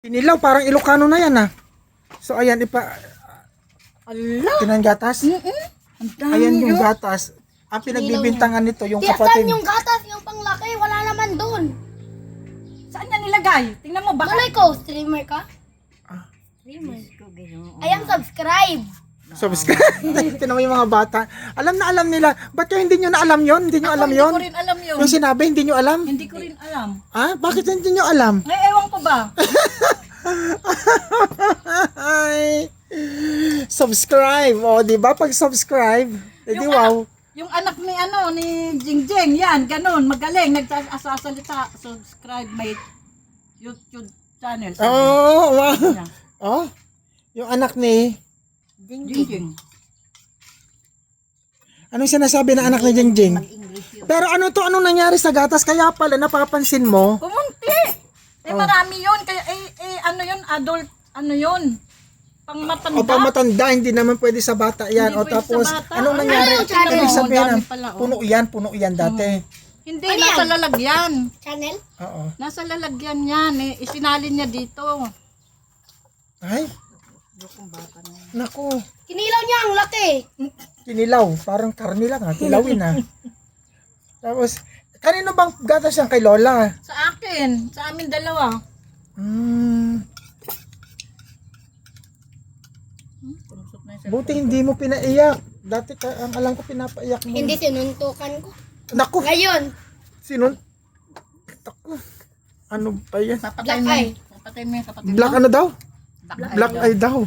Kinilaw, parang Ilocano na yan So ayan, Ala! Tinan gatas. Ang dami Ayan yung yun. gatas. Ang pinagbibintangan nito, yung Saan kapatid. yung gatas, yung panglaki? Wala naman doon. Saan niya nilagay? Tingnan mo, baka... Malay ko, streamer ka? Ah. Streamer. I am subscribe. Subscribe. Tinan mo yung mga bata. Alam na alam nila. Ba't kayo hindi nyo na alam yon? Hindi nyo alam yon? Hindi ko rin alam yun. Yung sinabi, hindi nyo alam? Hindi ko rin alam. Bakit hindi nyo alam? Ay, ewan ko ba? Ay, subscribe. O, di ba? Pag subscribe, edi Yung wow. Yung anak ni Jingjing, yan, ganun, magaling, nagsasalita, subscribe my YouTube channel. Oh, wow. Niya. Oh, yung anak ni... Jingjing. Anong sinasabi ng anak ni Jingjing? Pero ano to? Anong nangyari sa gatas? Kaya pala napapansin mo. Kumunti. Marami yun. Kaya, ano yun, adult, ano yun, pang matanda. O pang matanda, hindi naman pwede sa bata yan. Hindi O pwede tapos, sa bata. anong nangyari? Ano yung channel? Ibig sabihin, Dami pala, puno yan dati. Hindi, Ano nasa yan? lalagyan. Channel? Oo. Nasa lalagyan yan. Isinalin niya dito. Ay, naku, Kinilaw niya ang laki. kinilaw. Parang karni lang kilawin Tapos, kanino bang gatas yan kay Lola? Sa akin, sa amin dalawa. Pumusok na yung Buti hindi mo pinaiyak. Dati ang alam ko pinapaiyak mo. Hindi sinuntukan ko. Naku, Ngayon, sino? Naku, ano ba yan? Papatayin mo. Black eye. Papatayin mo yung kapatid Black mo. ano daw? Black Black eye daw.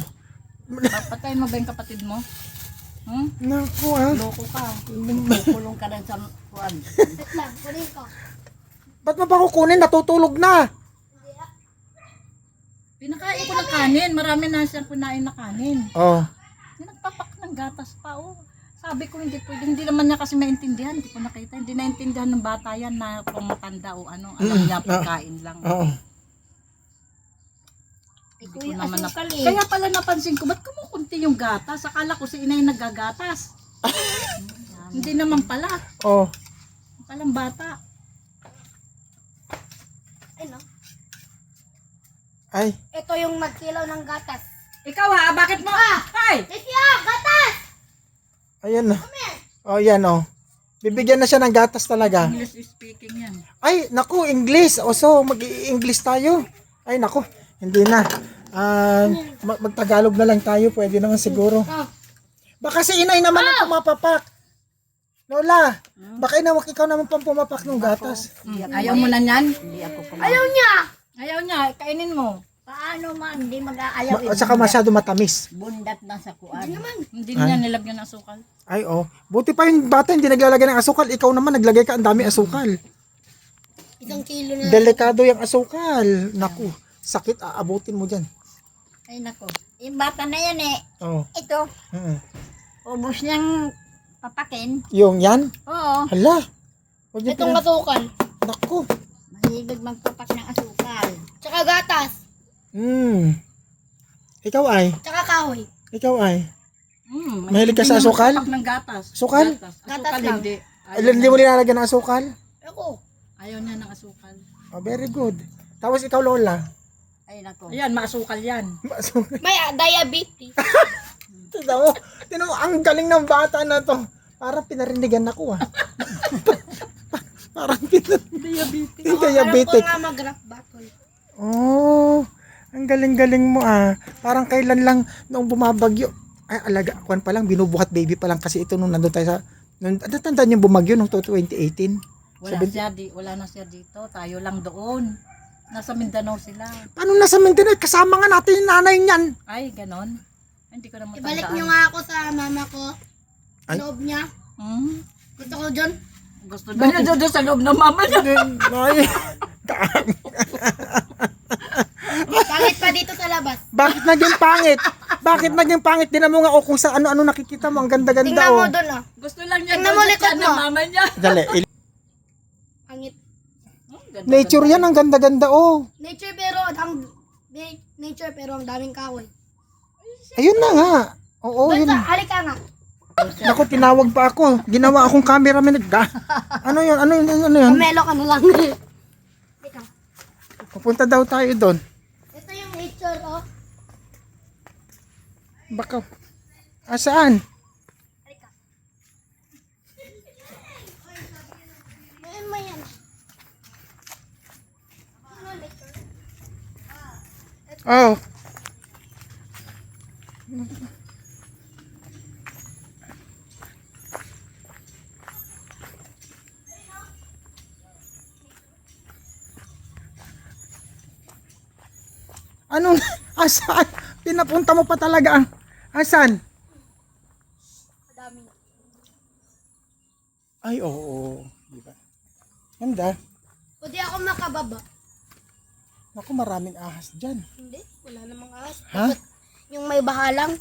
Papatayin mo ba yung kapatid mo? Naku Loko ka. Kulong ka rin sa kuwan. wait lang, kunin ko. Ba't mo ba kukunin? Natutulog na. Pinakain ko ng kanin. Marami na siyang kunain na kanin. Oh. Nagpapak ng gatas pa, oh. Sabi ko hindi pwede. Hindi naman niya kasi maintindihan. Hindi ko nakita. Hindi naintindihan ng bata yan na pang matanda o ano. Alam niya, pagkain lang. Oo. Ito Hindi ko yung naman asukal eh. Kaya pala napansin ko, ba't kumukunti yung gatas? Akala ko si inay naggagatas. Hindi naman pala. Oh. Palang bata. Ano? Ay. Ito yung nagkilaw ng gatas. Ikaw ha, bakit mo? Ay! Lesya, gatas! Ayan na. Oh, yan oh. Bibigyan na siya ng gatas talaga. English speaking yan. Ay, naku, English. O so, mag-i-English tayo. Ay, naku, hindi na. Mag-Tagalog na lang tayo. Pwede naman siguro. Oh. Baka si inay naman ang pumapapak. Lola, baka ikaw naman pang pumapak ng gatas. Ayaw mo na yan? Hindi ako kumain. Ayaw niya! Ayaw niya, kainin mo. Paano man, hindi mag-aayaw. At saka masyado matamis. Bundat na sa kuwan. Hindi niya nilagyan ng asukal. Ay, oh. Buti pa yung bata hindi naglalagay ng asukal. Ikaw naman naglagay ka. Ang dami asukal. 1 kilo na. Delikado yung asukal. Naku, sakit. Aabutin mo dyan. Ay nako. Yung bata na yan eh. Oh. Ito, ubos niyang papakin. Yung yan? Oo. Hala. Huwag niyo Itong asukal. Naku. Mahilig magpapak ng asukal. Tsaka gatas. Ikaw ay? Tsaka kahoy. Ikaw ay? Mahilig ka Hindi sa naman asukal? sapak ng gatas. Asukal? Asukal lang. hindi. Hindi mo nilalagyan ng asukal? Ako. Ayaw niya ng asukal. Oh, very good. Tapos ikaw, Lola? Ay nako. Ayan, maasukal yan. Asukal. May diabetes. Tignan mo, ang galing ng bata na to. Parang pinarinigan ako Parang Diabetes. diabetic. Alam ko nga mag-rap battle. Oh, ang galing-galing mo Parang kailan lang noong bumabagyo. Ay, alaga, kuwan pa lang, binubuhat baby pa lang kasi ito nung nandun tayo sa, natandaan yung bumagyo nung 2018. Wala na siya dito. Tayo lang doon. Nasa Mindanao sila. Paano nasa Mindanao? Kasama nga natin yung nanay niyan. Ay, ganon. Hindi ko na matandaan. Ibalik nyo nga ako sa mama ko. Ay. Loob niya. Hmm? Gusto ko dyan. Gusto niya doon sa loob ng mama niya. Ay, Pangit pa dito sa labas. bakit naging pangit? Bakit naging pangit? Tinan mo nga kung sa ano-ano nakikita mo. Ang ganda-ganda Tingnan mo doon Gusto lang niya Tingnan doon mo sa likod tiyan ng mo. mama niya. Dali, Pangit. nature yan, ang ganda-ganda Nature pero ang daming kahoy. Ayun na nga. Oo, Doon yun. sa, halika nga. Naku, tinawag pa ako. Ginawa akong cameraman. Ano yun? Ano yun? Kamelo ka na lang. Halika. Pupunta daw tayo doon. Ito yung Sir, oh. Baka. Saan? Ngayon mo yan. Ano, nature? Oh. Anong, asan? Pinapunta mo pa talaga ang, asan? Madami. Ay, oo. Diba? Ganda. O di ako makababa. Naku, maraming ahas dyan. Hindi, wala namang ahas. Ha? Dapat yung may bahalang.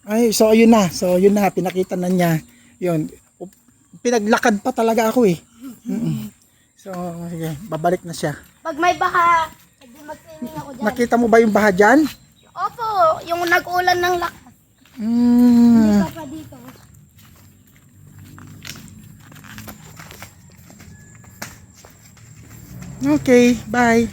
Ay, so yun na. So yun na, pinakita na niya. Yun. Pinaglakad pa talaga ako eh. Mm-mm. So, sige, babalik na siya. Pag may baha, hindi mag-swimming ako dyan. Nakita mo ba yung baha dyan? Opo, yung nag-ulan ng lakas. Mm. Isa pa dito. Okay, bye.